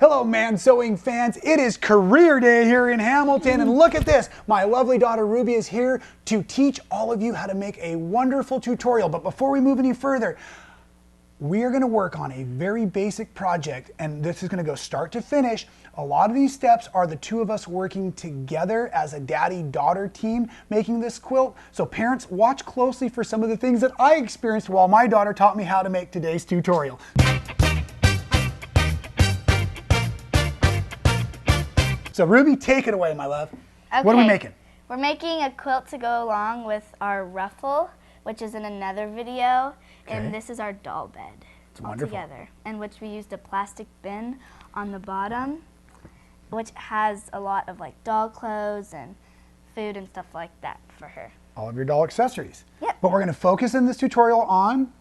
Hello, Man Sewing fans. It is career day here in Hamilton, and look at this. My lovely daughter Ruby is here to teach all of you how to make a wonderful tutorial. But before we move any further, we are going to work on a very basic project, and this is going to go start to finish. A lot of these steps are the two of us working together as a daddy-daughter team making this quilt. So parents, watch closely for some of the things that I experienced while my daughter taught me how to make today's tutorial. So Ruby, take it away, my love. Okay. What are we making? We're making a quilt to go along with our ruffle, which is in another video, and this is our doll bed all together, in which we used a plastic bin on the bottom, which has a lot of like doll clothes and food and stuff like that for her. All of your doll accessories. Yep. But we're going to focus in this tutorial on?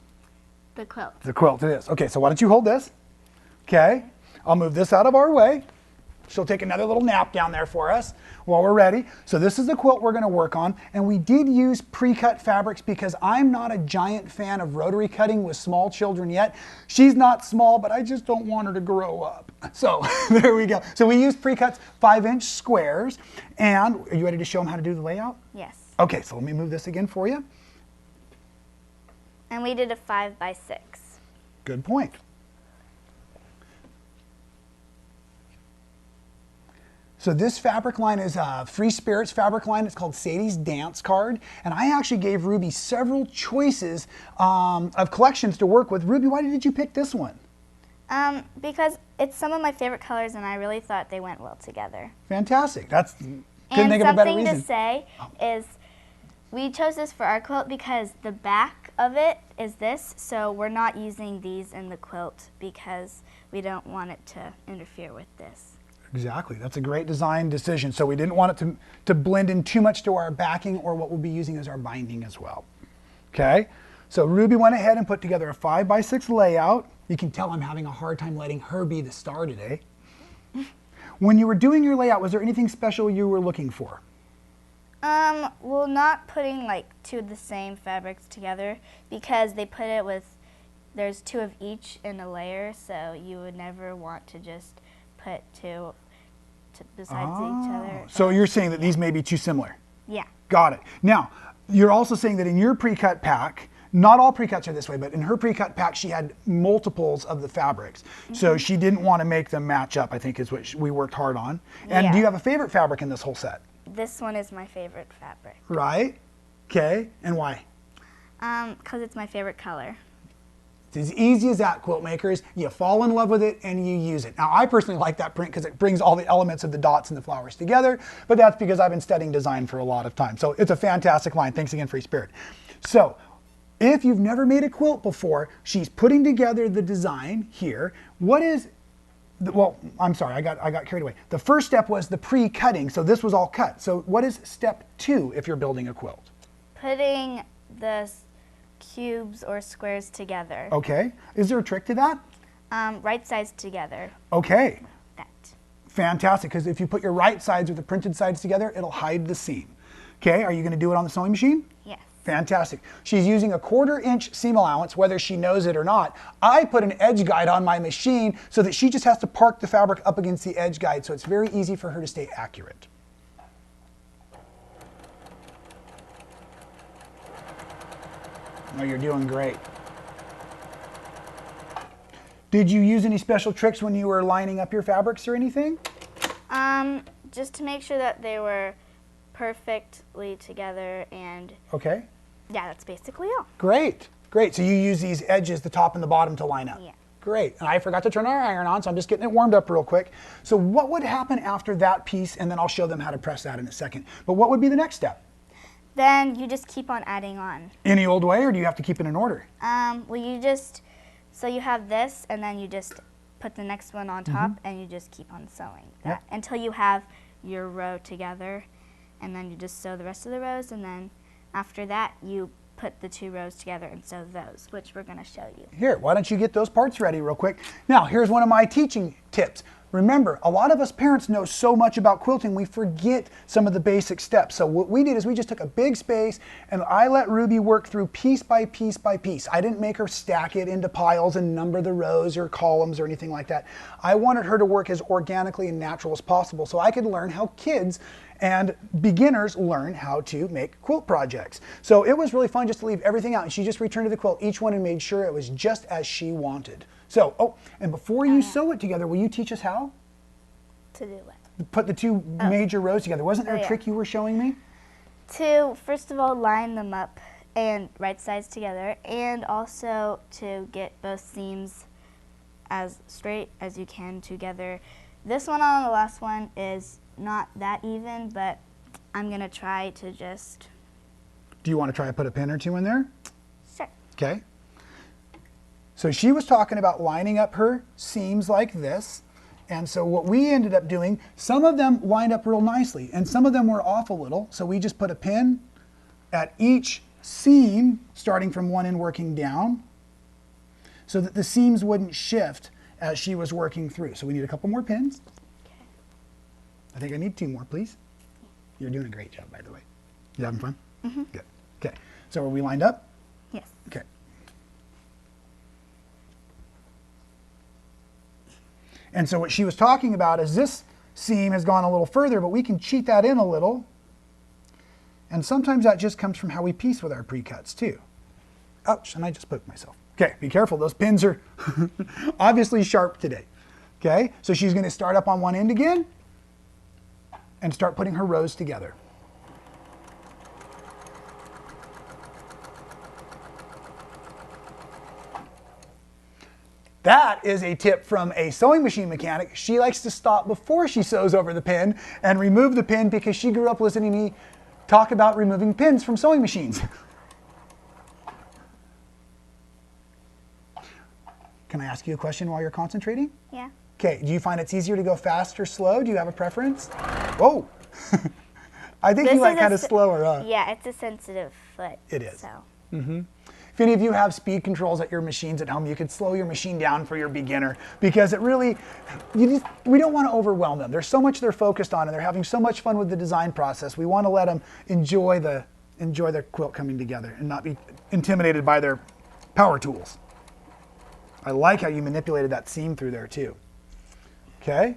The quilt. The quilt it is. Okay, so why don't you hold this? Okay, I'll move this out of our way. She'll take another little nap down there for us while we're ready. So this is the quilt we're going to work on, and we did use pre-cut fabrics because I'm not a giant fan of rotary cutting with small children yet. She's not small, but I just don't want her to grow up. So there we go. So we used pre-cuts 5-inch squares, and are you ready to show them how to do the layout? Yes. Okay, so let me move this again for you. And we did a 5x6. Good point. So this fabric line is a Free Spirits fabric line. It's called Sadie's Dance Card. And I actually gave Ruby several choices of collections to work with. Ruby, why did you pick this one? Because it's some of my favorite colors and I really thought they went well together. Fantastic. Couldn't think of a better reason. And something to say is we chose this for our quilt because the back of it is this, so we're not using these in the quilt because we don't want it to interfere with this. Exactly. That's a great design decision. So we didn't want it to blend in too much to our backing or what we'll be using as our binding as well. Okay. So Ruby went ahead and put together a 5x6 layout. You can tell I'm having a hard time letting her be the star today. When you were doing your layout, was there anything special you were looking for? Well, not putting like two of the same fabrics together because they put it with, there's two of each in a layer, so you would never want to just put two besides each other. So you're saying that these may be too similar? Yeah. Got it. Now, you're also saying that in your pre-cut pack, not all pre-cuts are this way, but in her pre-cut pack, she had multiples of the fabrics. So she didn't want to make them match up, I think is what we worked hard on. And do you have a favorite fabric in this whole set? This one is my favorite fabric. Right. Okay. And why? Because it's my favorite color. It's as easy as that, quilt makers. You fall in love with it and you use it. Now, I personally like that print because it brings all the elements of the dots and the flowers together, but that's because I've been studying design for a lot of time. So it's a fantastic line. Thanks again, Free Spirit. So if you've never made a quilt before, she's putting together the design here. What is, well, I'm sorry, I got carried away. The first step was the pre-cutting, so this was all cut. So what is step 2 if you're building a quilt? Putting the cubes or squares together. Okay. Is there a trick to that? Right sides together. Okay. That. Fantastic, because if you put your right sides with the printed sides together, it'll hide the seam. Okay, are you going to do it on the sewing machine? Yes. Fantastic. She's using a 1/4 inch seam allowance, whether she knows it or not. I put an edge guide on my machine so that she just has to park the fabric up against the edge guide, so it's very easy for her to stay accurate. Oh, you're doing great. Did you use any special tricks when you were lining up your fabrics or anything? Just to make sure that they were perfectly together and... Okay. Yeah, that's basically all. Great, great. So you use these edges, the top and the bottom, to line up. Yeah. Great. And I forgot to turn our iron on, so I'm just getting it warmed up real quick. So what would happen after that piece, and then I'll show them how to press that in a second. But what would be the next step? Then you just keep on adding on. Any old way, or do you have to keep it in order? Well, you just, so you have this, and then you just put the next one on top, and you just keep on sewing that until you have your row together, and then you just sew the rest of the rows, and then after that, you put the 2 rows together and sew those, which we're going to show you. Here, why don't you get those parts ready real quick. Now, here's one of my teaching tips. remember, a lot of us parents know so much about quilting, we forget some of the basic steps. So what we did is we just took a big space and I let Ruby work through piece by piece by piece. I didn't make her stack it into piles and number the rows or columns or anything like that. I wanted her to work as organically and natural as possible so I could learn how kids and beginners learn how to make quilt projects. So it was really fun just to leave everything out, and she just returned to the quilt each one and made sure it was just as she wanted. So, oh, and before you sew it together, will you teach us how? To do what? Put the two major rows together. Wasn't there a trick you were showing me? To, first of all, line them up and right sides together, and also to get both seams as straight as you can together. This one on the last one is not that even, but I'm gonna try to just... Do you want to try to put a pin or two in there? Sure. Okay. So she was talking about lining up her seams like this. And so what we ended up doing, some of them lined up real nicely and some of them were off a little. So we just put a pin at each seam, starting from one end working down, so that the seams wouldn't shift as she was working through. So we need a couple more pins. I think I need 2 more, please. You're doing a great job, by the way. You having fun? Mm-hmm. Good. Okay. So are we lined up? Yes. Okay. And so what she was talking about is this seam has gone a little further, but we can cheat that in a little. And sometimes that just comes from how we piece with our pre-cuts too. Ouch, and I just poked myself. Okay, be careful. Those pins are obviously sharp today. Okay, so she's going to start up on one end again and start putting her rows together. That is a tip from a sewing machine mechanic. She likes to stop before she sews over the pin and remove the pin because she grew up listening to me talk about removing pins from sewing machines. Can I ask you a question while you're concentrating? Yeah. Okay, do you find it's easier to go fast or slow? Do you have a preference? Whoa! I think you like kind of slower, huh? Yeah, it's a sensitive foot. It is. So. If any of you have speed controls at your machines at home, you could slow your machine down for your beginner because it really, we don't want to overwhelm them. There's so much they're focused on and they're having so much fun with the design process. We want to let them enjoy their quilt coming together and not be intimidated by their power tools. I like how you manipulated that seam through there too. Okay?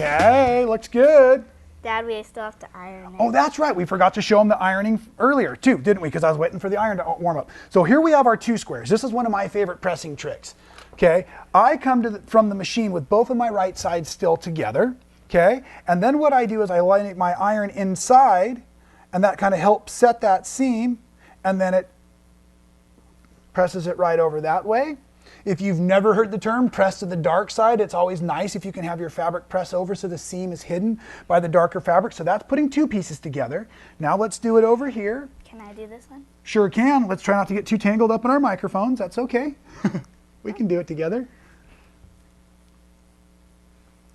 Okay, looks good. Dad, we still have to iron it. Oh, that's right. We forgot to show them the ironing earlier too, didn't we? Because I was waiting for the iron to warm up. So here we have our 2 squares. This is one of my favorite pressing tricks. Okay, I come from the machine with both of my right sides still together. Okay, and then what I do is I line my iron inside, and that kind of helps set that seam, and then it presses it right over that way. If you've never heard the term press to the dark side, it's always nice if you can have your fabric press over so the seam is hidden by the darker fabric. So that's putting 2 pieces together. Now let's do it over here. Can I do this one? Sure can. Let's try not to get too tangled up in our microphones. That's okay. We can do it together.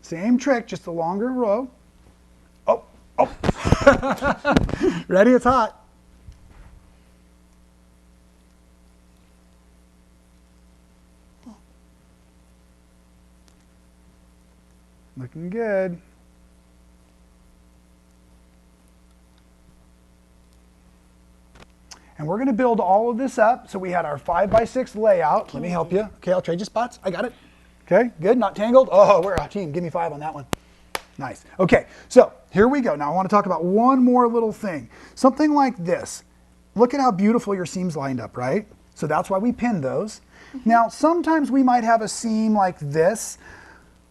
Same trick, just a longer row. Oh. Ready? It's hot. Looking good. And we're going to build all of this up. So we had our 5x6 layout. Let me help you. Okay, I'll trade you spots. I got it. Okay, good. Not tangled. Oh, we're a team. Give me 5 on that one. Nice. Okay, so here we go. Now I want to talk about one more little thing. Something like this. Look at how beautiful your seams lined up, right? So that's why we pinned those. Now, sometimes we might have a seam like this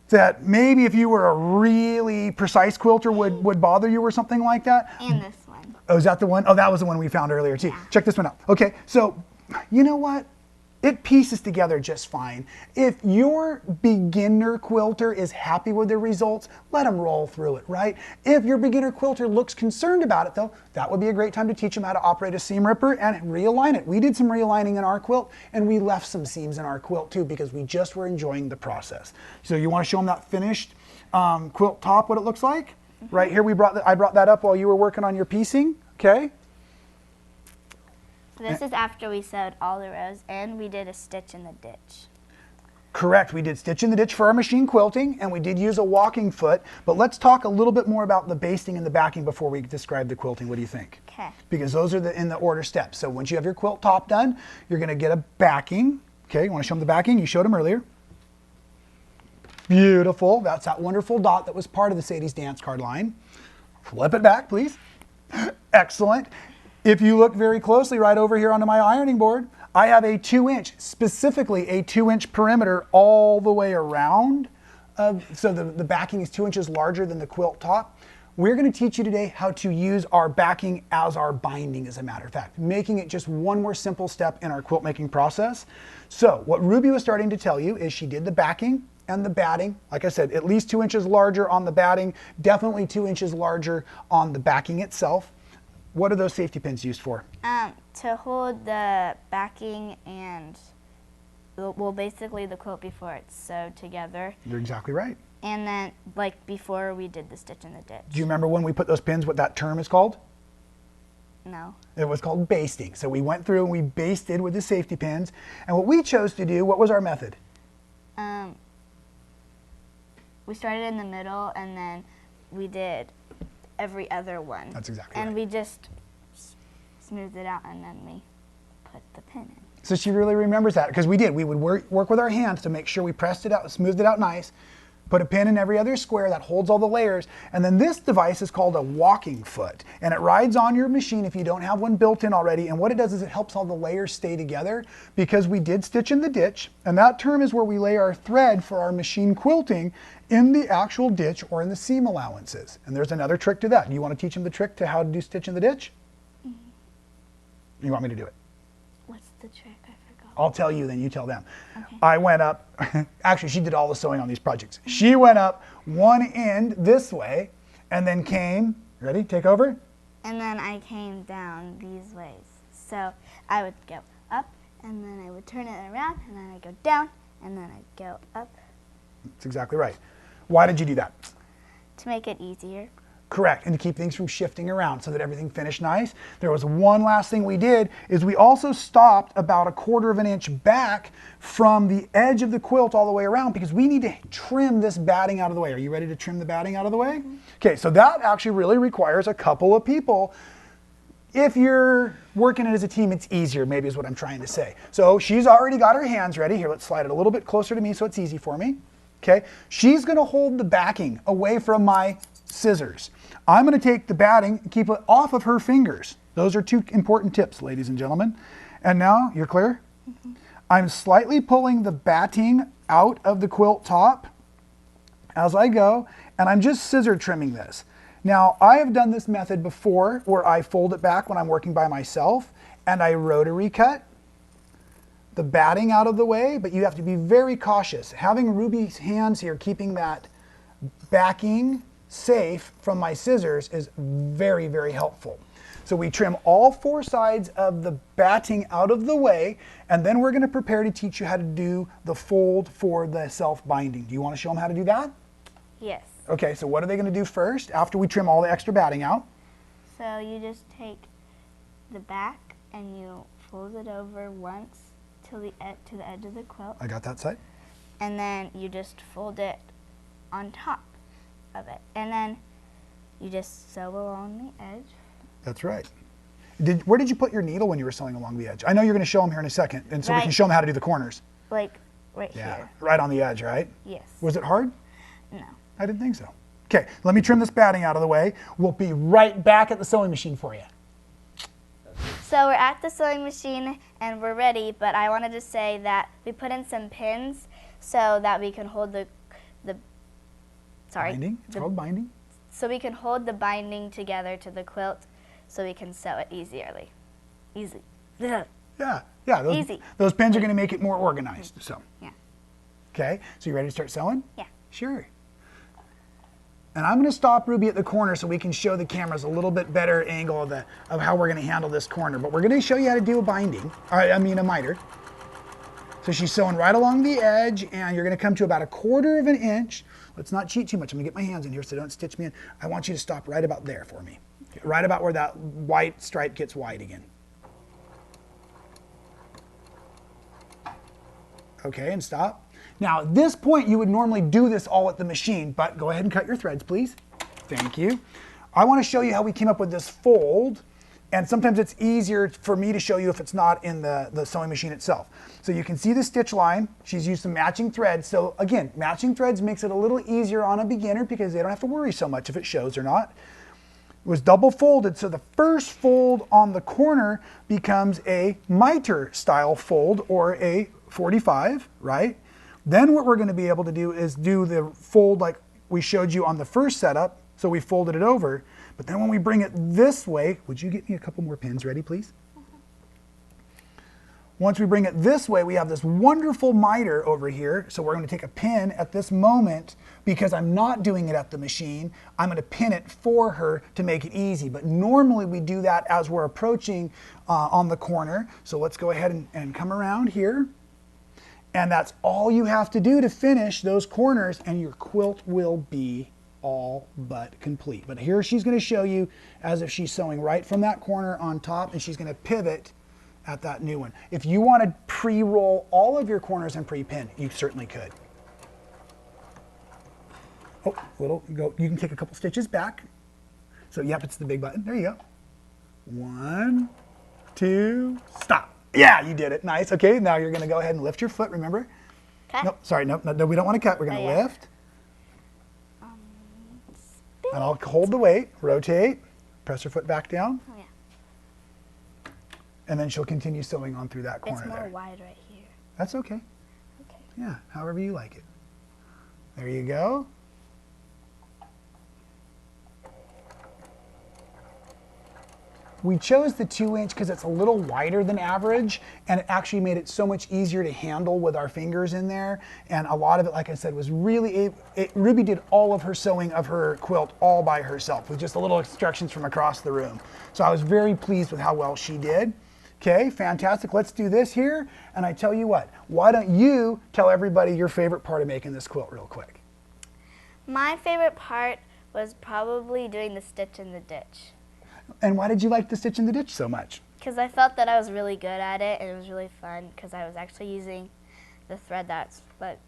that maybe if you were a really precise quilter would bother you or something like that. And this one. Oh, is that the one? Oh, that was the one we found earlier too. Yeah. Check this one out. Okay, so you know what? it pieces together just fine. If your beginner quilter is happy with their results, let them roll through it, right? If your beginner quilter looks concerned about it though, that would be a great time to teach them how to operate a seam ripper and realign it. We did some realigning in our quilt, and we left some seams in our quilt too because we just were enjoying the process. So you want to show them that finished quilt top, what it looks like? Right here, I brought that up while you were working on your piecing, okay? This is after we sewed all the rows and we did a stitch in the ditch. Correct, we did stitch in the ditch for our machine quilting, and we did use a walking foot, but let's talk a little bit more about the basting and the backing before we describe the quilting. What do you think? Okay. Because those are in the order steps. So once you have your quilt top done, you're gonna get a backing. Okay, you wanna show them the backing? You showed them earlier. Beautiful, that's that wonderful dot that was part of the Sadie's dance card line. Flip it back, please. Excellent. If you look very closely right over here onto my ironing board, I have a 2-inch, specifically a 2-inch perimeter all the way around. So the backing is 2 inches larger than the quilt top. We're going to teach you today how to use our backing as our binding, as a matter of fact, making it just one more simple step in our quilt making process. So what Ruby was starting to tell you is she did the backing and the batting. Like I said, at least 2 inches larger on the batting, definitely 2 inches larger on the backing itself. What are those safety pins used for? To hold the backing and, well, basically the quilt before it's sewed together. You're exactly right. And then, like, before we did the stitch in the ditch. Do you remember when we put those pins, what that term is called? No. It was called basting. So we went through and we basted with the safety pins. And what we chose to do, what was our method? We started in the middle and then we did every other one. That's exactly right. And we right. just smoothed it out and then we put the pin in. So she really remembers that, because we did. We would work with our hands to make sure we pressed it out, smoothed it out nice, put a pin in every other square that holds all the layers. And then this device is called a walking foot, and it rides on your machine if you don't have one built in already. And what it does is it helps all the layers stay together, because we did stitch in the ditch, and that term is where we lay our thread for our machine quilting in the actual ditch or in the seam allowances. And there's another trick to that. Do you want to teach them the trick to how to do stitch in the ditch? You want me to do it? What's the trick? I forgot. I'll tell you, then you tell them. Okay. I went up, actually she did all the sewing on these projects. She went up one end this way and then came, ready, take over? And then I came down these ways. So I would go up and then I would turn it around and then I'd go down and then I'd go up. That's exactly right. Why did you do that? To make it easier. Correct, and to keep things from shifting around so that everything finished nice. There was one last thing we did, is we also stopped about 1/4 of an inch back from the edge of the quilt all the way around, because we need to trim this batting out of the way. Are you ready to trim the batting out of the way? Mm-hmm. Okay, so that actually really requires a couple of people. If you're working it as a team, it's easier, maybe is what I'm trying to say. So she's already got her hands ready. Here, let's slide it a little bit closer to me so it's easy for me. Okay, she's gonna hold the backing away from my scissors. I'm going to take the batting and keep it off of her fingers. Those are 2 important tips, ladies and gentlemen. And now, you're clear? Mm-hmm. I'm slightly pulling the batting out of the quilt top as I go, and I'm just scissor trimming this. Now, I have done this method before where I fold it back when I'm working by myself, and I rotary cut the batting out of the way, but you have to be very cautious. Having Ruby's hands here keeping that backing safe from my scissors is very, very helpful. So we trim all 4 sides of the batting out of the way, and then we're going to prepare to teach you how to do the fold for the self-binding. Do you want to show them how to do that? Yes. Okay, so what are they going to do first after we trim all the extra batting out? So you just take the back and you fold it over once to the edge of the quilt. I got that side. And then you just fold it on top of it, and then you just sew along the edge. That's right. Where did you put your needle when you were sewing along the edge? I know you're going to show them here in a second, and so we can show them how to do the corners. Like right here. Right on the edge, right? Yes. Was it hard? No. I didn't think so. Okay, let me trim this batting out of the way. We'll be right back at the sewing machine for you. So we're at the sewing machine and we're ready, but I wanted to say that we put in some pins so that we can hold Binding? It's called binding? So we can hold the binding together to the quilt so we can sew it easily. Yeah. Yeah, Easy. Those pins are going to make it more organized. So. Yeah. Okay, so you ready to start sewing? Yeah. Sure. And I'm going to stop Ruby at the corner so we can show the cameras a little bit better angle of how we're going to handle this corner. But we're going to show you how to do a binding, a miter. So she's sewing right along the edge, and you're going to come to about 1/4 of an inch. Let's not cheat too much. I'm going to get my hands in here so don't stitch me in. I want you to stop right about there for me. Right about where that white stripe gets white again. Okay, and stop. Now, at this point, you would normally do this all at the machine, but go ahead and cut your threads, please. Thank you. I want to show you how we came up with this fold, and sometimes it's easier for me to show you if it's not in the sewing machine itself. So you can see the stitch line. She's used some matching threads. So again, matching threads makes it a little easier on a beginner because they don't have to worry so much if it shows or not. It was double folded, so the first fold on the corner becomes a miter style fold or a 45, right? Then what we're going to be able to do is do the fold like we showed you on the first setup. So we folded it over. But then when we bring it this way, would you get me a couple more pins ready, please? Once we bring it this way, we have this wonderful miter over here. So we're going to take a pin at this moment because I'm not doing it at the machine. I'm going to pin it for her to make it easy. But normally we do that as we're approaching on the corner. So let's go ahead and come around here. And that's all you have to do to finish those corners, and your quilt will be all but complete. But here she's going to show you as if she's sewing right from that corner on top, and she's going to pivot at that new one. If you want to pre-roll all of your corners and pre-pin, you certainly could. Oh, you can take a couple stitches back. So yep, it's the big button. There you go. 1, 2, stop. Yeah, you did it. Nice. Okay, now you're going to go ahead and lift your foot, remember? Cut. Nope, sorry, no, we don't want to cut. We're going to lift. And I'll hold the weight, rotate, press her foot back down. Oh, yeah. And then she'll continue sewing on through that corner there. It's more wide right here. That's okay. Okay. Yeah, however you like it. There you go. We chose the 2-inch because it's a little wider than average, and it actually made it so much easier to handle with our fingers in there. And a lot of it, like I said, was really, Ruby did all of her sewing of her quilt all by herself with just a little instructions from across the room. So I was very pleased with how well she did. Okay, fantastic. Let's do this here. And I tell you what, why don't you tell everybody your favorite part of making this quilt real quick? My favorite part was probably doing the stitch in the ditch. And why did you like the stitch in the ditch so much? Because I felt that I was really good at it, and it was really fun because I was actually using the thread that's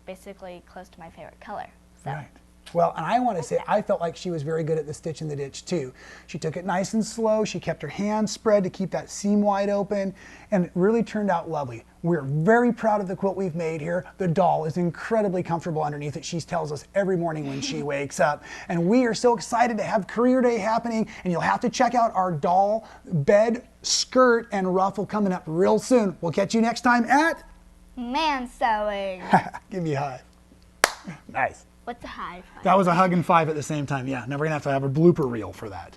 basically close to my favorite color. So. Right. Well, and I want to say I felt like she was very good at the stitch in the ditch too. She took it nice and slow. She kept her hands spread to keep that seam wide open, and it really turned out lovely. We're very proud of the quilt we've made here. The doll is incredibly comfortable underneath it. She tells us every morning when she wakes up. And we are so excited to have Career Day happening, and you'll have to check out our doll bed, skirt, and ruffle coming up real soon. We'll catch you next time at Man Sewing. Give me a high. Nice. What's a high five? That was a hug and 5 at the same time. Yeah, now we're going to have a blooper reel for that.